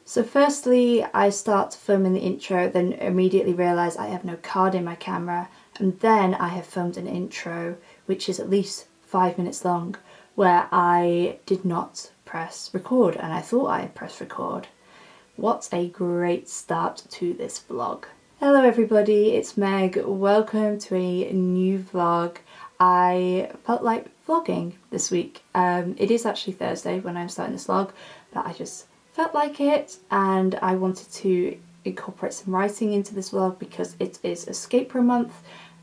So firstly, I start filming the intro, then immediately realise I have no card in my camera, and then I have filmed an intro which is at least 5 minutes long where I did not press record, and I thought I had pressed record. What a great start to this vlog. Hello everybody, it's Meg. Welcome to a new vlog. I felt like vlogging this week. It is actually Thursday when I'm starting this vlog, but I just felt like it and I wanted to incorporate some writing into this vlog because it is Escape Room month.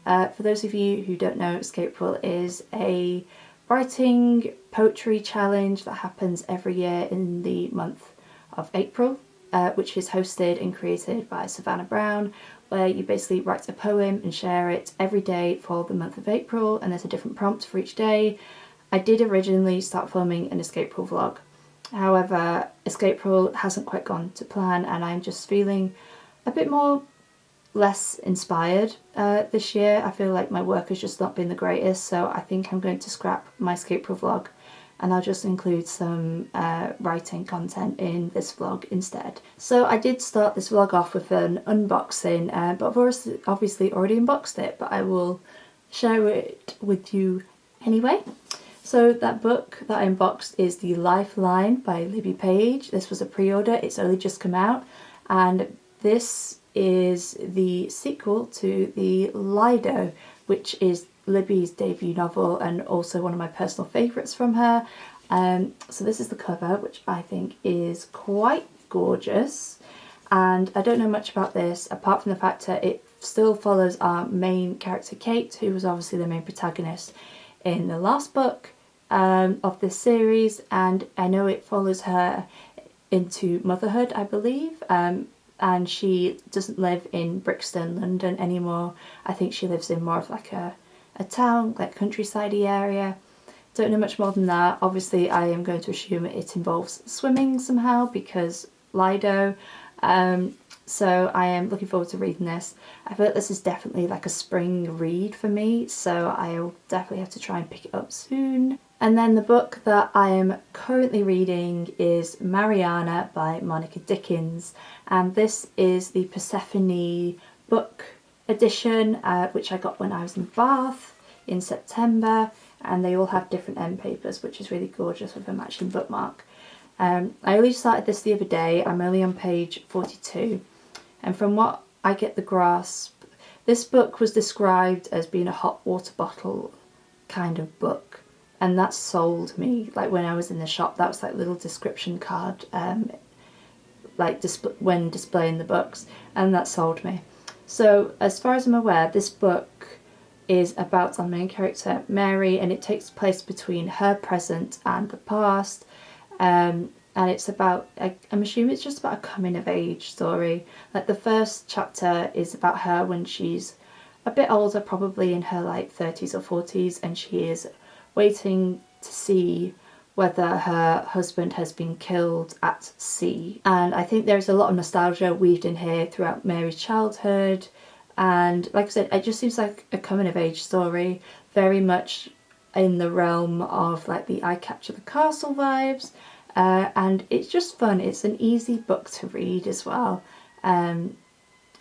For those of you who don't know, Escape Room is a writing poetry challenge that happens every year in the month of April, which is hosted and created by Savannah Brown, where you basically write a poem and share it every day for the month of April, and there's a different prompt for each day. I did originally start filming an Escape Room vlog. However, Escape Room hasn't quite gone to plan and I'm just feeling a bit less inspired this year. I feel like my work has just not been the greatest, so I think I'm going to scrap my Escape Room vlog and I'll just include some writing content in this vlog instead. So I did start this vlog off with an unboxing, but I've obviously already unboxed it, but I will share it with you anyway. So that book that I unboxed is The Lifeline by Libby Page. This was a pre-order, it's only just come out, and this is the sequel to The Lido, which is Libby's debut novel and also one of my personal favourites from her. So this is the cover, which I think is quite gorgeous, and I don't know much about this apart from the fact that it still follows our main character Kate, who was obviously the main protagonist in the last book of this series, and I know it follows her into motherhood, I believe, and she doesn't live in Brixton, London anymore. I think she lives in more of like a town, like countryside-y area. Don't know much more than that. Obviously I am going to assume it involves swimming somehow because Lido, so I am looking forward to reading this. I feel like this is definitely like a spring read for me, so I'll definitely have to try and pick it up soon. And then the book that I am currently reading is Mariana by Monica Dickens, and this is the Persephone book edition, which I got when I was in Bath in September, and they all have different end papers, which is really gorgeous with a matching bookmark. I only started this the other day. I'm only on page 42, and from what I get the grasp, this book was described as being a hot water bottle kind of book, and that sold me. Like when I was in the shop, that was like little description card like when displaying the books, and that sold me. So as far as I'm aware, this book is about our main character Mary, and it takes place between her present and the past, and it's about, I'm assuming it's just about a coming of age story. Like the first chapter is about her when she's a bit older, probably in her like 30s or 40s, and she is waiting to see whether her husband has been killed at sea. And I think there's a lot of nostalgia weaved in here throughout Mary's childhood, and like I said, it just seems like a coming of age story, very much in the realm of like the I Capture the Castle vibes, and it's just fun. It's an easy book to read as well, and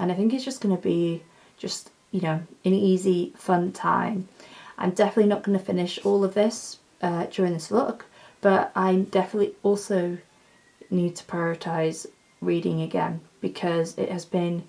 I think it's just going to be just, you know, an easy fun time. I'm definitely not going to finish all of this during this vlog, but I definitely also need to prioritise reading again because it has been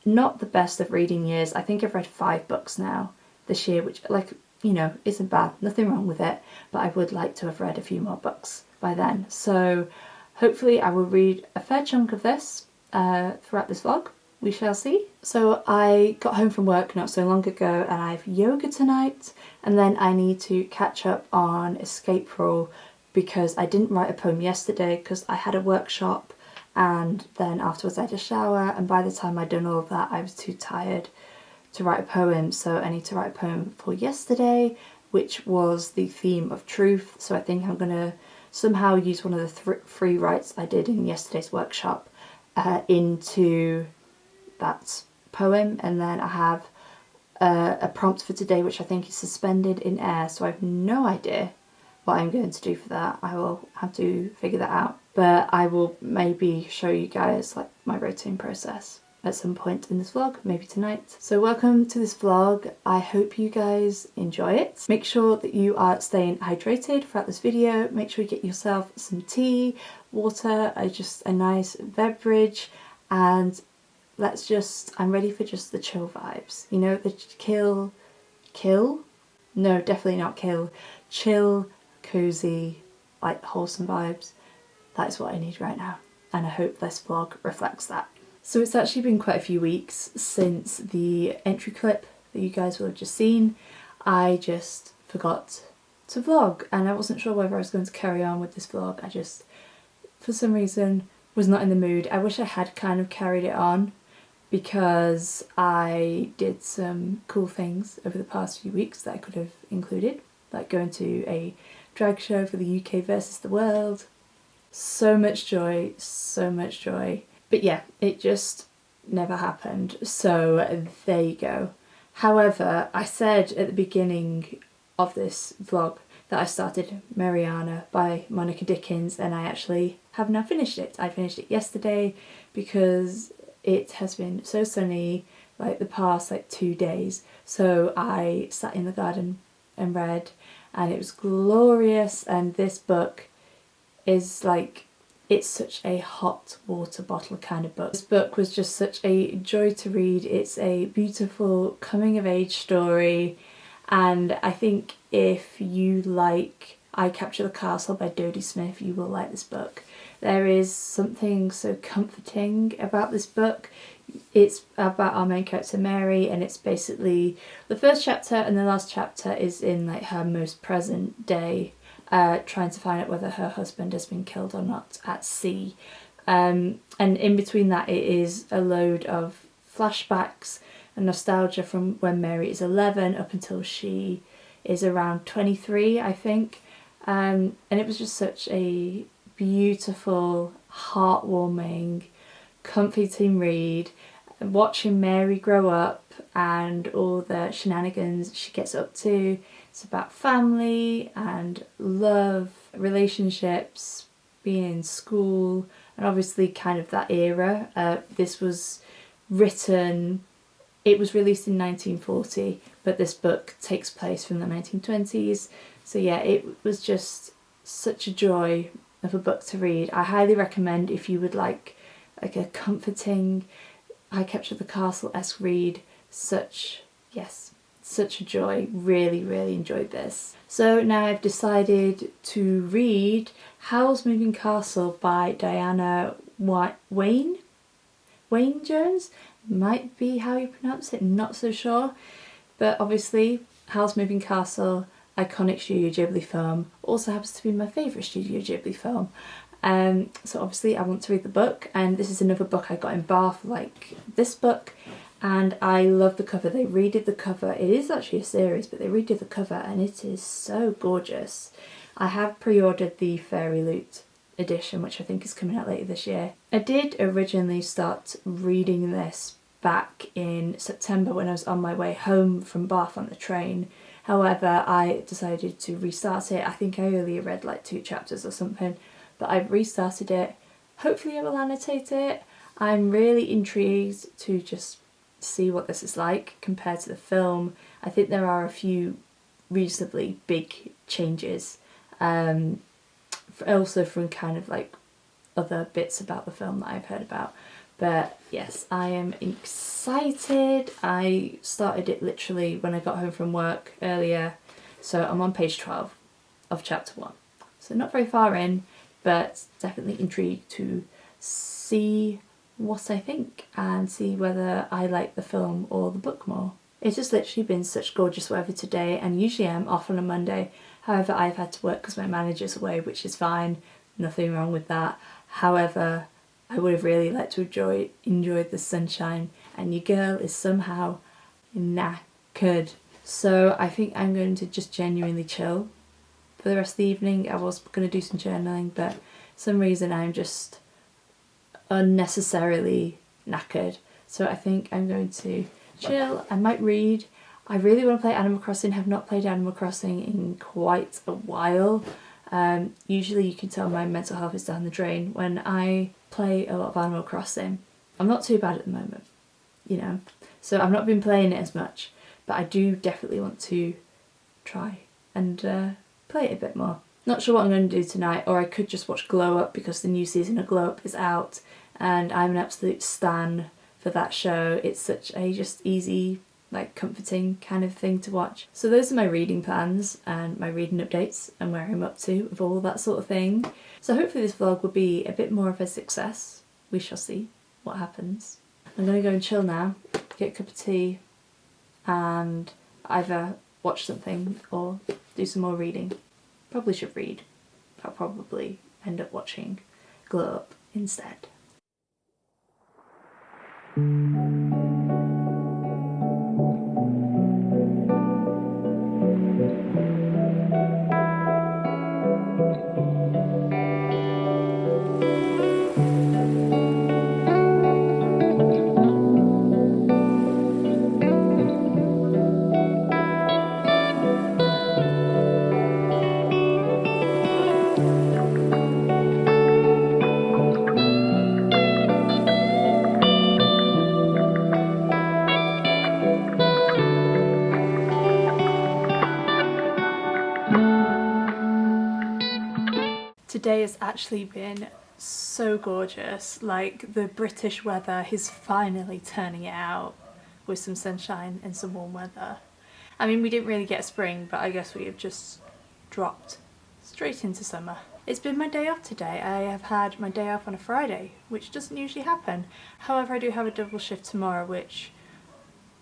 not the best of reading years. I think I've read 5 books now this year, which, like, you know, isn't bad, nothing wrong with it, but I would like to have read a few more books by then. So hopefully I will read a fair chunk of this throughout this vlog. We shall see. So I got home from work not so long ago and I have yoga tonight, and then I need to catch up on Escape Room because I didn't write a poem yesterday because I had a workshop, and then afterwards I had a shower, and by the time I'd done all of that I was too tired to write a poem. So I need to write a poem for yesterday, which was the theme of truth. So I think I'm gonna somehow use one of the 3 writes I did in yesterday's workshop into that poem, and then I have a prompt for today which I think is suspended in air, so I have no idea what I'm going to do for that. I will have to figure that out. But I will maybe show you guys like my routine process at some point in this vlog, maybe tonight. So welcome to this vlog. I hope you guys enjoy it. Make sure that you are staying hydrated throughout this video. Make sure you get yourself some tea, water, just a nice beverage, and I'm ready for just the chill vibes. You know, the no, definitely not kill. Chill, cozy, like wholesome vibes. That is what I need right now. And I hope this vlog reflects that. So it's actually been quite a few weeks since the entry clip that you guys will have just seen. I just forgot to vlog and I wasn't sure whether I was going to carry on with this vlog. I just, for some reason, was not in the mood. I wish I had kind of carried it on because I did some cool things over the past few weeks that I could have included, like going to a drag show for the UK versus the world. So much joy, so much joy. But yeah, it just never happened, so there you go. However, I said at the beginning of this vlog that I started Mariana by Monica Dickens, and I actually have now finished it. I finished it yesterday because it has been so sunny like the past 2 days, so I sat in the garden and read, and it was glorious. And this book is like, it's such a hot water bottle kind of book. This book was just such a joy to read. It's a beautiful coming of age story, and I think if you like I Capture the Castle by Dodie Smith, you will like this book. There is something so comforting about this book. It's about our main character Mary, and it's basically the first chapter and the last chapter is in like her most present day, trying to find out whether her husband has been killed or not at sea. And in between that it is a load of flashbacks and nostalgia from when Mary is 11 up until she is around 23, I think. And it was just such a beautiful, heartwarming, comforting read. Watching Mary grow up and all the shenanigans she gets up to. It's about family and love, relationships, being in school, and obviously kind of that era. This was written, it was released in 1940, but this book takes place from the 1920s. So yeah, it was just such a joy of a book to read. I highly recommend if you would like a comforting I Capture the Castle-esque read. Such a joy. Really, really enjoyed this. So now I've decided to read Howl's Moving Castle by Diana Wayne Jones? Might be how you pronounce it, not so sure. But obviously, Howl's Moving Castle, iconic Studio Ghibli film, also happens to be my favourite Studio Ghibli film. So obviously I want to read the book, and this is another book I got in Bath like this book, and I love the cover. They redid the cover. It is actually a series, but they redid the cover and it is so gorgeous. I have pre-ordered the Fairy Loot edition, which I think is coming out later this year. I did originally start reading this back in September when I was on my way home from Bath on the train. However, I decided to restart it. I think I only read like 2 chapters or something, but I've restarted it. Hopefully I will annotate it. I'm really intrigued to just see what this is like compared to the film. I think there are a few reasonably big changes, also from kind of like other bits about the film that I've heard about. But yes, I am excited. I started it literally when I got home from work earlier, so I'm on page 12 of chapter 1. So not very far in, but definitely intrigued to see what I think and see whether I like the film or the book more. It's just literally been such gorgeous weather today, and usually I'm off on a Monday. However, I've had to work because my manager's away, which is fine, nothing wrong with that. However, I would have really liked to enjoy the sunshine, and your girl is somehow knackered. So I think I'm going to just genuinely chill for the rest of the evening. I was going to do some journaling, but for some reason I'm just unnecessarily knackered. So I think I'm going to chill. I might read. I really want to play Animal Crossing. Have not played Animal Crossing in quite a while. Usually you can tell my mental health is down the drain when I play a lot of Animal Crossing. I'm not too bad at the moment, you know, so I've not been playing it as much, but I do definitely want to try and play it a bit more. Not sure what I'm going to do tonight, or I could just watch Glow Up because the new season of Glow Up is out and I'm an absolute stan for that show. It's such a just easy, like comforting kind of thing to watch. So those are my reading plans and my reading updates and where I'm up to with all that sort of thing. So hopefully this vlog will be a bit more of a success. We shall see what happens. I'm going to go and chill now, get a cup of tea and either watch something or do some more reading. Probably should read. I'll probably end up watching Glow Up instead. Today has actually been so gorgeous. Like, the British weather is finally turning it out with some sunshine and some warm weather. I mean, we didn't really get spring, but I guess we have just dropped straight into summer. It's been my day off today. I have had my day off on a Friday, which doesn't usually happen. However, I do have a double shift tomorrow, which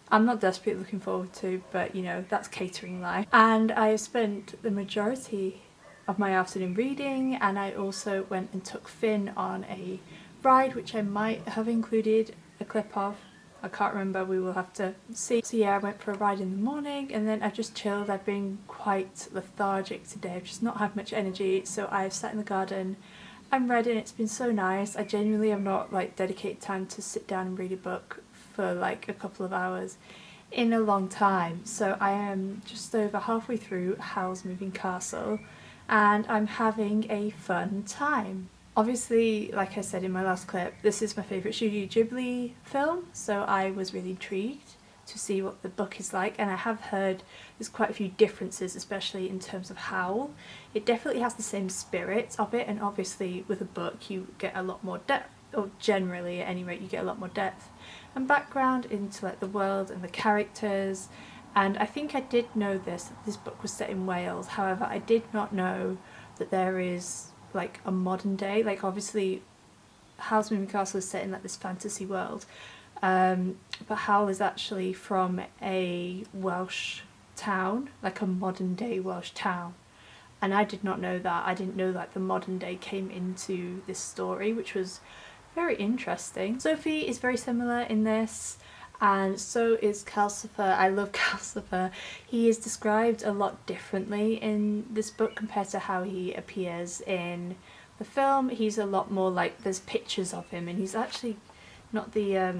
I'm not desperately looking forward to, but you know, that's catering life. And I have spent the majority of my afternoon reading, and I also went and took Finn on a ride, which I might have included a clip of. I can't remember, we will have to see. So yeah, I went for a ride in the morning and then I've just chilled. I've been quite lethargic today. I've just not had much energy, so I've sat in the garden. I'm read and it's been so nice. I genuinely have not like dedicated time to sit down and read a book for like a couple of hours in a long time. So I am just over halfway through Howl's Moving Castle and I'm having a fun time. Obviously, like I said in my last clip, this is my favourite Studio Ghibli film, so I was really intrigued to see what the book is like, and I have heard there's quite a few differences, especially in terms of Howl. It definitely has the same spirit of it, and obviously with a book you get a lot more depth, or generally at any rate you get a lot more depth and background into like the world and the characters. And I think I did know that this book was set in Wales, however I did not know that there is like a modern day, like obviously Howl's Moving Castle is set in like this fantasy world, but Howl is actually from a Welsh town, like a modern day Welsh town, and I did not know that. I didn't know that the modern day came into this story, which was very interesting. Sophie is very similar in this, and so is Calcifer. I love Calcifer. He is described a lot differently in this book compared to how he appears in the film. He's a lot more like, there's pictures of him and he's actually not the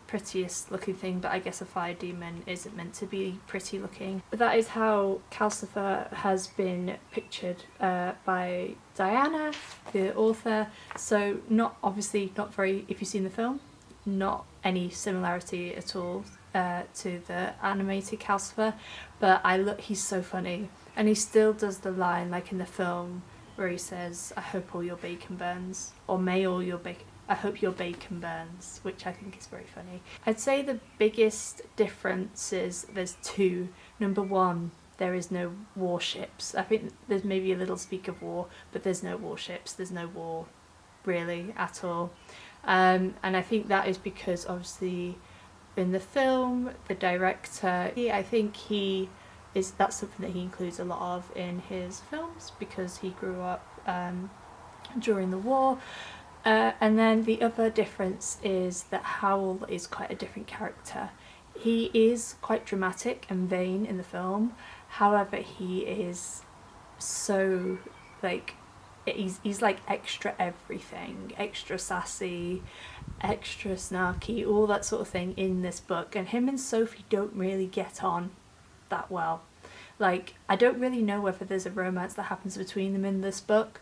prettiest looking thing, but I guess a fire demon isn't meant to be pretty looking. But that is how Calcifer has been pictured by Diana, the author. So not obviously not very, if you've seen the film, not any similarity at all to the animated Calcifer, but he's so funny, and he still does the line like in the film where he says, "I hope all your bacon burns," or "May all your bacon, I hope your bacon burns," which I think is very funny. I'd say the biggest difference is there's two. Number one, there is no warships. I think there's maybe a little speak of war, but there's no warships, there's no war really at all. And I think that is because obviously in the film, the director, I think that's something that he includes a lot of in his films because he grew up during the war. And then the other difference is that Howl is quite a different character. He is quite dramatic and vain in the film, however he is so like he's like extra everything, extra sassy, extra snarky, all that sort of thing in this book. And him and Sophie don't really get on that well. Like, I don't really know whether there's a romance that happens between them in this book,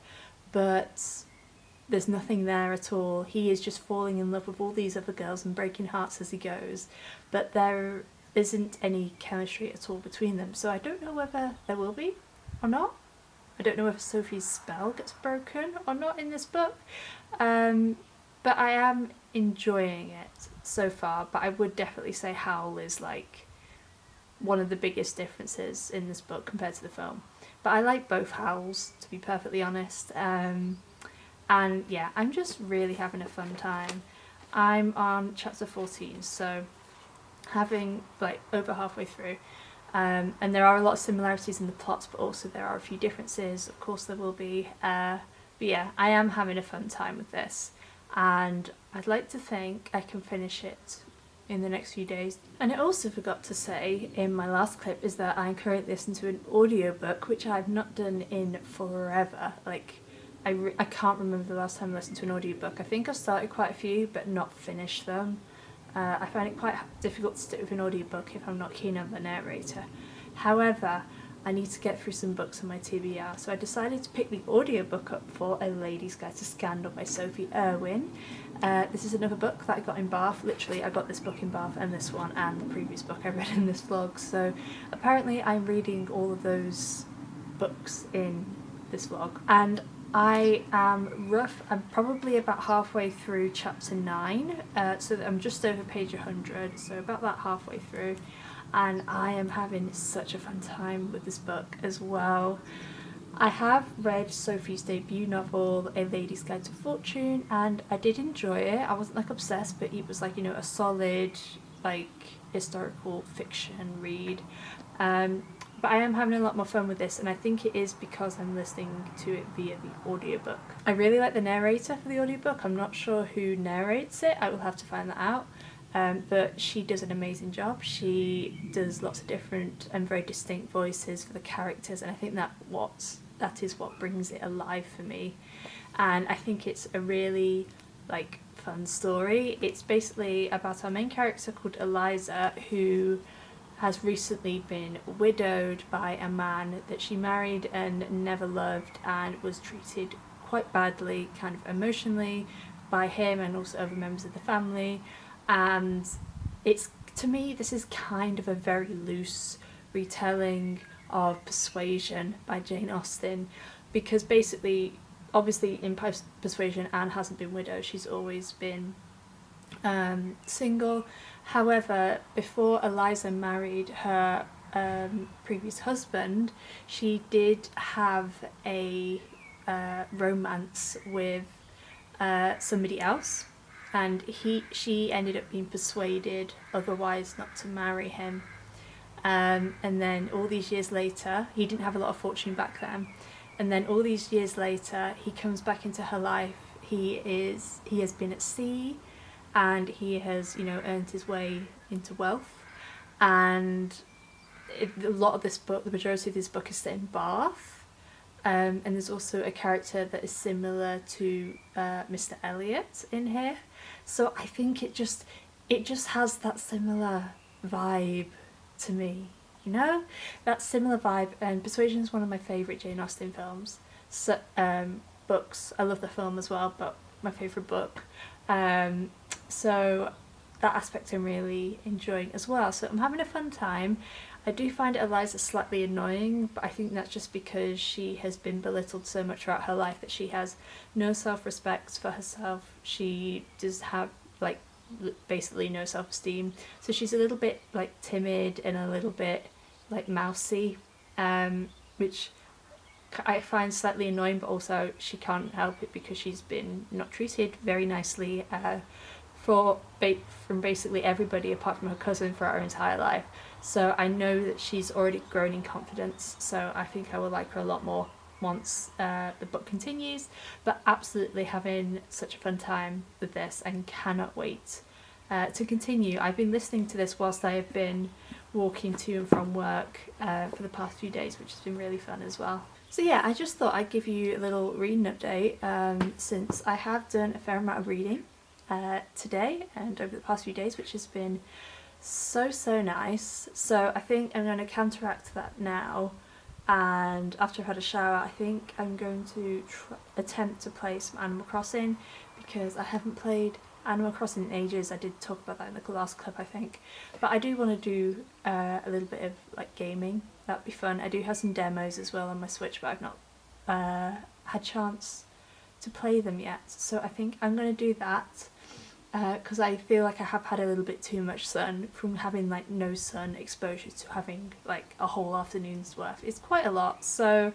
but there's nothing there at all. He is just falling in love with all these other girls and breaking hearts as he goes, but there isn't any chemistry at all between them. So I don't know whether there will be or not. I don't know if Sophie's spell gets broken or not in this book, but I am enjoying it so far. But I would definitely say Howl is like one of the biggest differences in this book compared to the film. But I like both Howls, to be perfectly honest. And yeah, I'm just really having a fun time. I'm on chapter 14, so having like over halfway through. And there are a lot of similarities in the plots, but also there are a few differences. Of course there will be. But yeah, I am having a fun time with this. And I'd like to think I can finish it in the next few days. And I also forgot to say in my last clip is that I'm currently listening to an audiobook, which I've not done in forever. Like, I can't remember the last time I listened to an audiobook. I think I've started quite a few, but not finished them. I find it quite difficult to stick with an audiobook if I'm not keen on the narrator. However, I need to get through some books on my TBR, so I decided to pick the audiobook up for A Lady's Guide to Scandal by Sophie Irwin. This is another book that I got in Bath. Literally, I got this book in Bath and this one and the previous book I read in this vlog. So apparently I'm reading all of those books in this vlog. And I am I'm probably about halfway through chapter 9, so that I'm just over page 100, so about that halfway through. And I am having such a fun time with this book as well. I have read Sophie's debut novel, A Lady's Guide to Fortune, and I did enjoy it. I wasn't like obsessed, but it was like, you know, a solid like historical fiction read. But I am having a lot more fun with this, and I think it is because I'm listening to it via the audiobook. I really like the narrator for the audiobook. I'm not sure who narrates it. I will have to find that out. But she does an amazing job. She does lots of different and very distinct voices for the characters, and I think that is what brings it alive for me. And I think it's a really like fun story. It's basically about our main character called Eliza, who has recently been widowed by a man that she married and never loved, and was treated quite badly, kind of emotionally, by him and also other members of the family. And it's, to me, this is kind of a very loose retelling of Persuasion by Jane Austen, because basically, obviously in Persuasion, Anne hasn't been widowed, she's always been single. However, before Eliza married her previous husband, she did have a romance with somebody else, and she ended up being persuaded otherwise not to marry him. And then all these years later, he didn't have a lot of fortune back then, and then all these years later he comes back into her life. He has been at sea, and he has, you know, earned his way into wealth. And a lot of this book, the majority of this book, is set in Bath. And there's also a character that is similar to Mr. Elliot in here. So I think it just has that similar vibe to me, you know? That similar vibe. And Persuasion is one of my favourite Jane Austen films. So, books. I love the film as well, but my favourite book. So that aspect I'm really enjoying as well. So I'm having a fun time. I do find Eliza slightly annoying, but I think that's just because she has been belittled so much throughout her life that she has no self-respect for herself. She does have like basically no self-esteem, so she's a little bit like timid and a little bit like mousy, which I find slightly annoying, but also she can't help it because she's been not treated very nicely from basically everybody apart from her cousin for her entire life. So I know that she's already grown in confidence, so I think I will like her a lot more once the book continues. But absolutely having such a fun time with this and cannot wait to continue. I've been listening to this whilst I have been walking to and from work for the past few days, which has been really fun as well. So yeah, I just thought I'd give you a little reading update since I have done a fair amount of reading today and over the past few days, which has been so nice. So I think I'm going to counteract that now, and after I've had a shower I think I'm going to attempt to play some Animal Crossing, because I haven't played Animal Crossing in ages. I did talk about that in the last clip I think, but I do want to do a little bit of like gaming. That'd be fun. I do have some demos as well on my Switch, but I've not had chance to play them yet, so I think I'm going to do that. Because I feel like I have had a little bit too much sun from having like no sun exposure to having like a whole afternoon's worth. It's quite a lot, so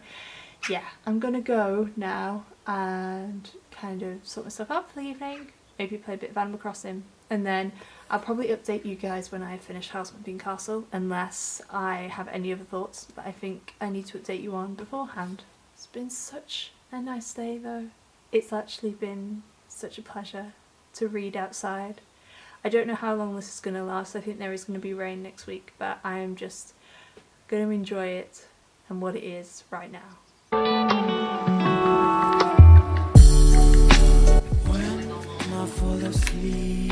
yeah, I'm gonna go now and kind of sort myself out for the evening, maybe play a bit of Animal Crossing, and then I'll probably update you guys when I finish House Moving Castle, unless I have any other thoughts that I think I need to update you on beforehand. It's been such a nice day though. It's actually been such a pleasure to read outside. I don't know how long this is going to last. I think there is going to be rain next week, but I am just going to enjoy it and what it is right now. When I fall asleep,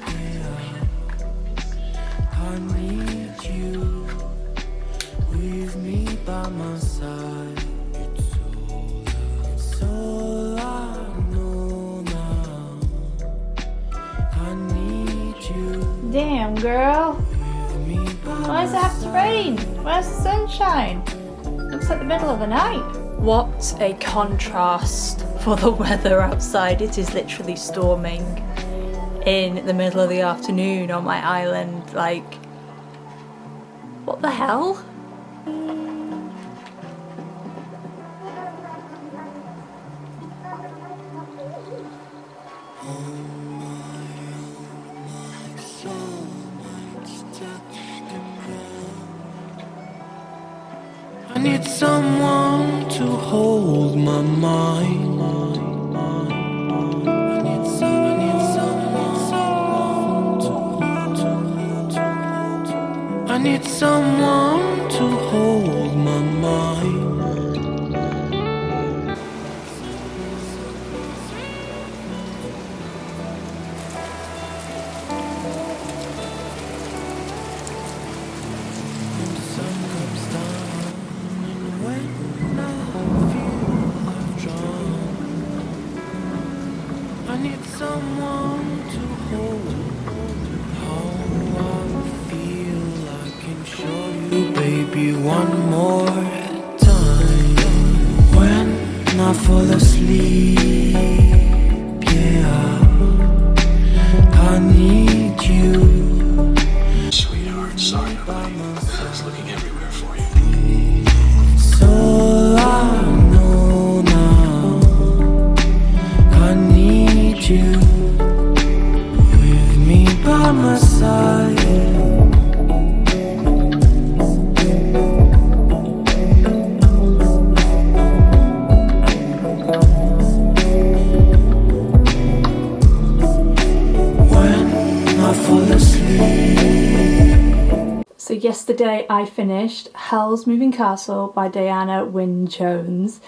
yeah, I need you with me by my side. It's all I know now. I need you. Damn, girl. Why does it have to rain? Where's the sunshine? Looks like the middle of the night. What a contrast for the weather outside. It is literally storming in the middle of the afternoon on my island. Like, what the hell? I need someone to hold my mind. I need someone to hold my mind. When the sun comes down and when I feel I've drowned, I need someone to hold. How I feel, I can show you, baby, one more time. When I fall asleep, yeah, I need you. Sweetheart, sorry, buddy. I was looking everywhere for you. It's all I know now. I need you with me by my side. When I fall asleep. So yesterday I finished Howl's Moving Castle by Diana Wynne Jones,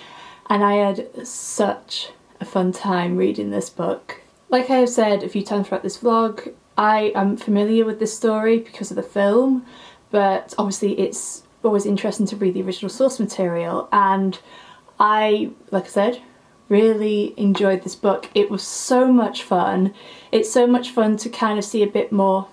and I had such a fun time reading this book. Like I have said a few times throughout this vlog, I am familiar with this story because of the film, but obviously it's always interesting to read the original source material, and I, like I said, really enjoyed this book. It was so much fun. It's so much fun to kind of see a bit more,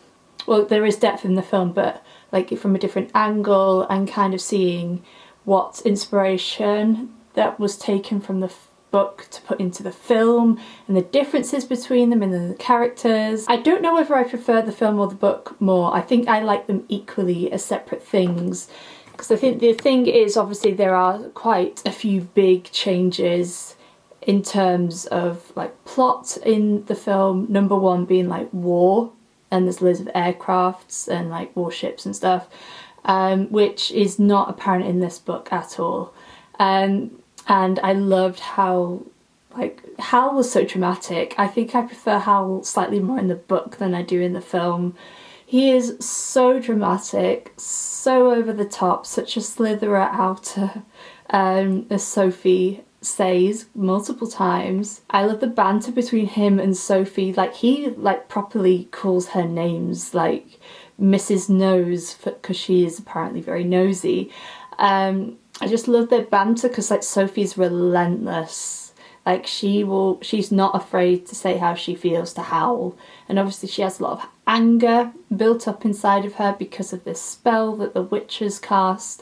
well, there is depth in the film, but like from a different angle, and kind of seeing what inspiration that was taken from the book to put into the film, and the differences between them and the characters. I don't know whether I prefer the film or the book more. I think I like them equally as separate things, because I think the thing is, obviously there are quite a few big changes in terms of like plot in the film. Number one being like war, and there's loads of aircrafts and like warships and stuff, which is not apparent in this book at all. And I loved how, like, Howl was so dramatic. I think I prefer Howl slightly more in the book than I do in the film. He is so dramatic, so over the top, such a slitherer outer, as Sophie says multiple times. I love the banter between him and Sophie. Like, he like properly calls her names, like Mrs. Nose, because she is apparently very nosy. I just love their banter because like Sophie's relentless. Like she's not afraid to say how she feels to Howl, and obviously she has a lot of anger built up inside of her because of this spell that the witches cast.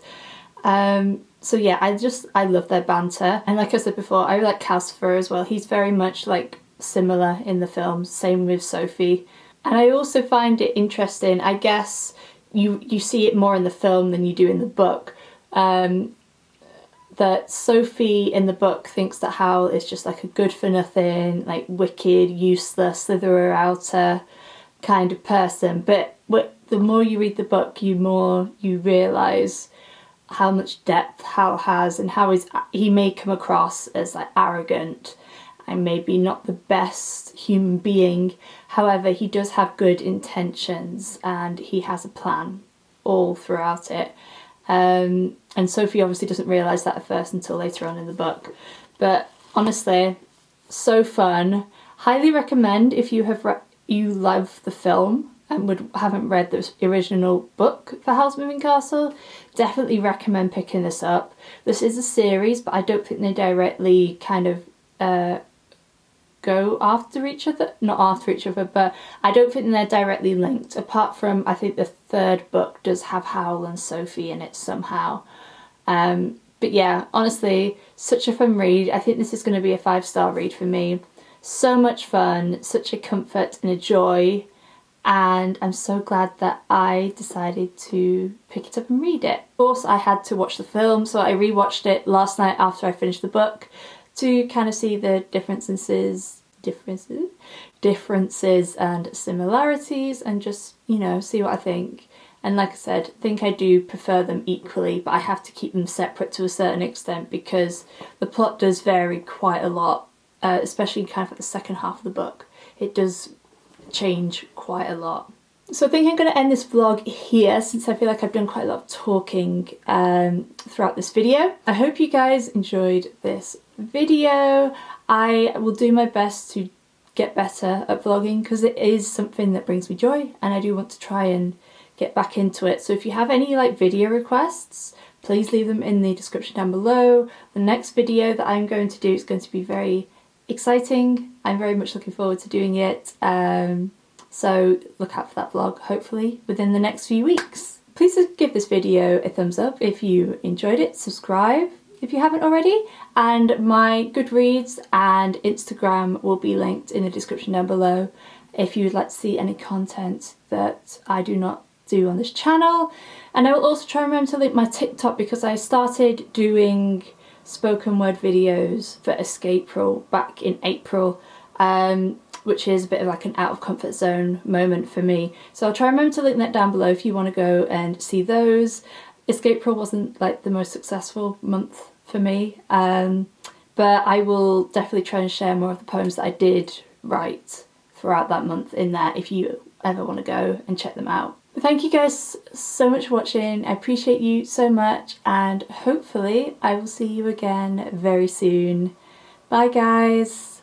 So yeah, I love their banter, and like I said before, I like Calcifer as well. He's very much like similar in the film, same with Sophie. And I also find it interesting, I guess you see it more in the film than you do in the book, that Sophie in the book thinks that Howl is just like a good for nothing, like wicked, useless, slitherer outer kind of person. But the more you read the book, the more you realise how much depth Howl has, and how he may come across as like arrogant and maybe not the best human being. However, he does have good intentions and he has a plan all throughout it. And Sophie obviously doesn't realise that at first until later on in the book. But honestly, so fun. Highly recommend if you you love the film and haven't read the original book for Howl's Moving Castle. Definitely recommend picking this up. This is a series, but I don't think they directly kind of go after each other. Not after each other, but I don't think they're directly linked, apart from I think the third book does have Howl and Sophie in it somehow. But yeah, honestly, such a fun read. I think this is going to be a 5-star read for me. So much fun, such a comfort and a joy, and I'm so glad that I decided to pick it up and read it. Of course, I had to watch the film, so I rewatched it last night after I finished the book to kind of see the differences and similarities, and just, you know, see what I think. And like I said, I think I do prefer them equally, but I have to keep them separate to a certain extent because the plot does vary quite a lot, especially kind of at the second half of the book. It does change quite a lot. So I think I'm going to end this vlog here, since I feel like I've done quite a lot of talking throughout this video. I hope you guys enjoyed this video. I will do my best to get better at vlogging because it is something that brings me joy, and I do want to try and get back into it. So if you have any like video requests, please leave them in the description down below. The next video that I'm going to do is going to be very exciting. I'm very much looking forward to doing it. So look out for that vlog, hopefully within the next few weeks. Please give this video a thumbs up if you enjoyed it, subscribe if you haven't already, and my Goodreads and Instagram will be linked in the description down below if you would like to see any content that I do not do on this channel. And I will also try and remember to link my TikTok, because I started doing spoken word videos for Escape Roll back in April, which is a bit of like an out of comfort zone moment for me. So I'll try and remember to link that down below if you want to go and see those. Escape Roll wasn't like the most successful month for me, but I will definitely try and share more of the poems that I did write throughout that month in there if you ever want to go and check them out. Thank you guys so much for watching. I appreciate you so much, and hopefully I will see you again very soon. Bye guys.